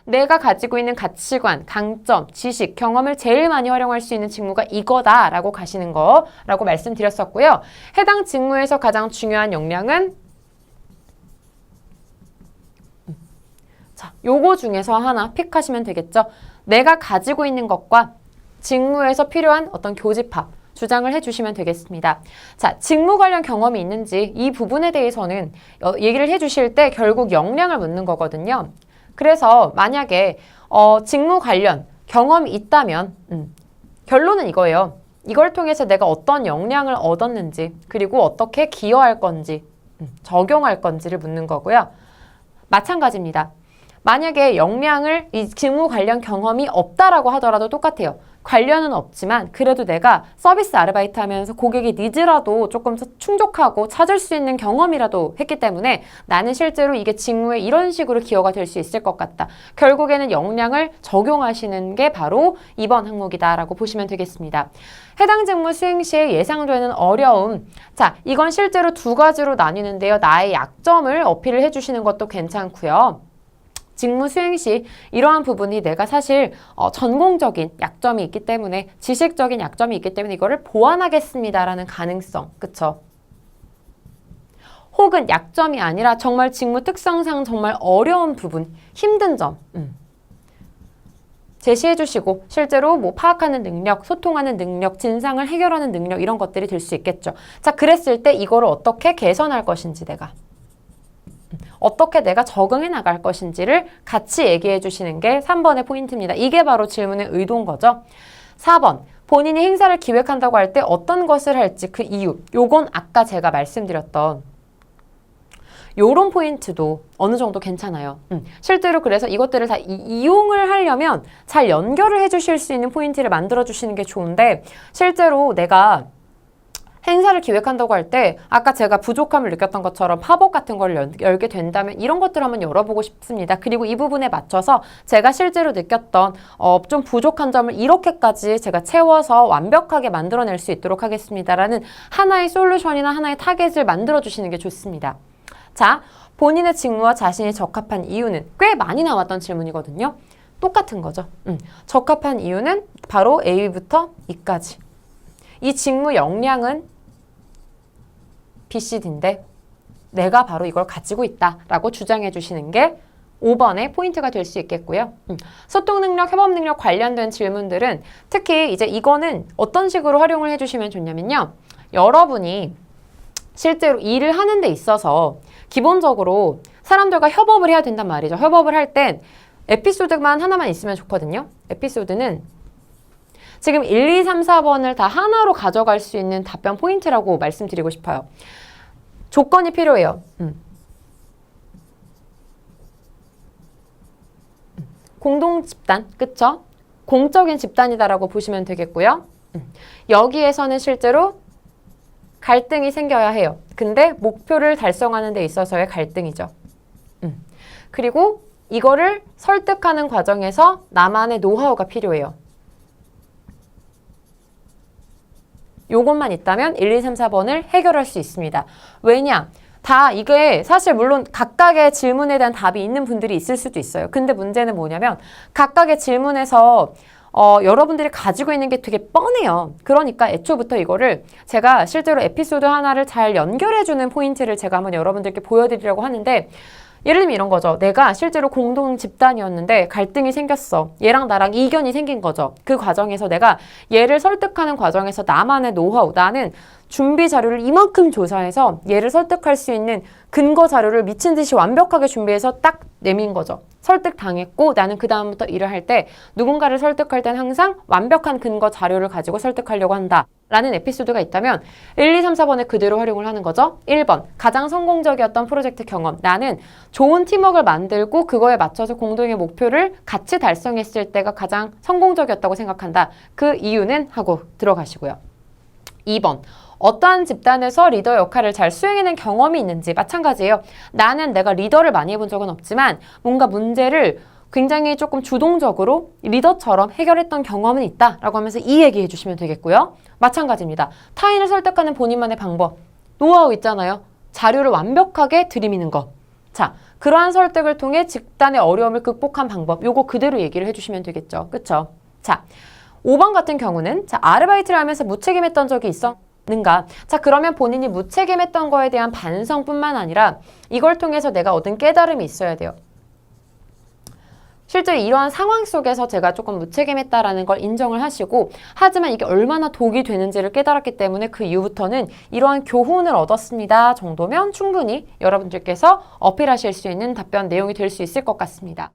내가 가지고 있는 가치관, 강점, 지식, 경험을 제일 많이 활용할 수 있는 직무가 이거다라고 가시는 거라고 말씀드렸었고요. 해당 직무에서 가장 중요한 역량은 자, 요거 중에서 하나 픽하시면 되겠죠. 내가 가지고 있는 것과 직무에서 필요한 어떤 교집합, 주장을 해주시면 되겠습니다. 자, 직무 관련 경험이 있는지 이 부분에 대해서는 얘기를 해주실 때 결국 역량을 묻는 거거든요. 그래서 만약에 직무 관련 경험이 있다면 결론은 이거예요. 이걸 통해서 내가 어떤 역량을 얻었는지 그리고 어떻게 기여할 건지 적용할 건지를 묻는 거고요. 마찬가지입니다. 만약에 역량을 이 직무 관련 경험이 없다라고 하더라도 똑같아요. 관련은 없지만 그래도 내가 서비스 아르바이트 하면서 고객의 니즈라도 조금 충족하고 찾을 수 있는 경험이라도 했기 때문에 나는 실제로 이게 직무에 이런 식으로 기여가 될 수 있을 것 같다. 결국에는 역량을 적용하시는 게 바로 이번 항목이다라고 보시면 되겠습니다. 해당 직무 수행 시에 예상되는 어려움. 자, 이건 실제로 두 가지로 나뉘는데요. 나의 약점을 어필을 해주시는 것도 괜찮고요. 직무 수행 시 이러한 부분이 내가 사실 전공적인 약점이 있기 때문에 지식적인 약점이 있기 때문에 이거를 보완하겠습니다라는 가능성, 그쵸? 혹은 약점이 아니라 정말 직무 특성상 정말 어려운 부분, 힘든 점 제시해 주시고 실제로 뭐 파악하는 능력, 소통하는 능력, 진상을 해결하는 능력 이런 것들이 될 수 있겠죠. 자, 그랬을 때 이거를 어떻게 개선할 것인지 내가 어떻게 내가 적응해 나갈 것인지를 같이 얘기해 주시는 게 3번의 포인트입니다. 이게 바로 질문의 의도인 거죠. 4번, 본인이 행사를 기획한다고 할 때 어떤 것을 할지 그 이유. 요건 아까 제가 말씀드렸던 요런 포인트도 어느 정도 괜찮아요. 실제로 그래서 이것들을 다 이용을 하려면 잘 연결을 해 주실 수 있는 포인트를 만들어 주시는 게 좋은데 실제로 내가 행사를 기획한다고 할 때 아까 제가 부족함을 느꼈던 것처럼 팝업 같은 걸 열게 된다면 이런 것들을 한번 열어보고 싶습니다. 그리고 이 부분에 맞춰서 제가 실제로 느꼈던 좀 부족한 점을 이렇게까지 제가 채워서 완벽하게 만들어낼 수 있도록 하겠습니다라는 하나의 솔루션이나 하나의 타겟을 만들어주시는 게 좋습니다. 자, 본인의 직무와 자신이 적합한 이유는 꽤 많이 나왔던 질문이거든요. 똑같은 거죠. 적합한 이유는 바로 A부터 E까지. 이 직무 역량은 BCD인데 내가 바로 이걸 가지고 있다라고 주장해 주시는 게 5번의 포인트가 될 수 있겠고요. 소통 능력, 협업 능력 관련된 질문들은 특히 이제 이거는 어떤 식으로 활용을 해주시면 좋냐면요. 여러분이 실제로 일을 하는 데 있어서 기본적으로 사람들과 협업을 해야 된단 말이죠. 협업을 할 땐 에피소드만 하나만 있으면 좋거든요. 에피소드는 지금 1, 2, 3, 4번을 다 하나로 가져갈 수 있는 답변 포인트라고 말씀드리고 싶어요. 조건이 필요해요. 공동 집단, 그쵸? 공적인 집단이다라고 보시면 되겠고요. 여기에서는 실제로 갈등이 생겨야 해요. 근데 목표를 달성하는 데 있어서의 갈등이죠. 그리고 이거를 설득하는 과정에서 나만의 노하우가 필요해요. 요것만 있다면 1, 2, 3, 4번을 해결할 수 있습니다. 왜냐? 다 이게 사실 물론 각각의 질문에 대한 답이 있는 분들이 있을 수도 있어요. 근데 문제는 뭐냐면 각각의 질문에서 여러분들이 가지고 있는 게 되게 뻔해요. 그러니까 애초부터 이거를 제가 실제로 에피소드 하나를 잘 연결해주는 포인트를 제가 한번 여러분들께 보여드리려고 하는데 예를 들면 이런 거죠. 내가 실제로 공동 집단이었는데 갈등이 생겼어. 얘랑 나랑 이견이 생긴 거죠. 그 과정에서 내가 얘를 설득하는 과정에서 나만의 노하우, 나는 준비 자료를 이만큼 조사해서 얘를 설득할 수 있는 근거 자료를 미친 듯이 완벽하게 준비해서 딱 내민 거죠. 설득당했고 나는 그 다음부터 일을 할 때 누군가를 설득할 땐 항상 완벽한 근거 자료를 가지고 설득하려고 한다. 라는 에피소드가 있다면 1, 2, 3, 4번에 그대로 활용을 하는 거죠. 1번, 가장 성공적이었던 프로젝트 경험. 나는 좋은 팀워크를 만들고 그거에 맞춰서 공동의 목표를 같이 달성했을 때가 가장 성공적이었다고 생각한다. 그 이유는 하고 들어가시고요. 2번, 어떠한 집단에서 리더 역할을 잘 수행해낸 경험이 있는지. 마찬가지예요. 나는 내가 리더를 많이 해본 적은 없지만 뭔가 문제를 굉장히 조금 주동적으로 리더처럼 해결했던 경험은 있다라고 하면서 이 얘기해 주시면 되겠고요. 마찬가지입니다. 타인을 설득하는 본인만의 방법, 노하우 있잖아요. 자료를 완벽하게 들이미는 것. 자, 그러한 설득을 통해 집단의 어려움을 극복한 방법, 요거 그대로 얘기를 해주시면 되겠죠. 그쵸? 자, 5번 같은 경우는 자, 아르바이트를 하면서 무책임했던 적이 있었는가? 자, 그러면 본인이 무책임했던 거에 대한 반성뿐만 아니라 이걸 통해서 내가 얻은 깨달음이 있어야 돼요. 실제로 이러한 상황 속에서 제가 조금 무책임했다라는 걸 인정을 하시고, 하지만 이게 얼마나 독이 되는지를 깨달았기 때문에 그 이후부터는 이러한 교훈을 얻었습니다 정도면 충분히 여러분들께서 어필하실 수 있는 답변 내용이 될 수 있을 것 같습니다.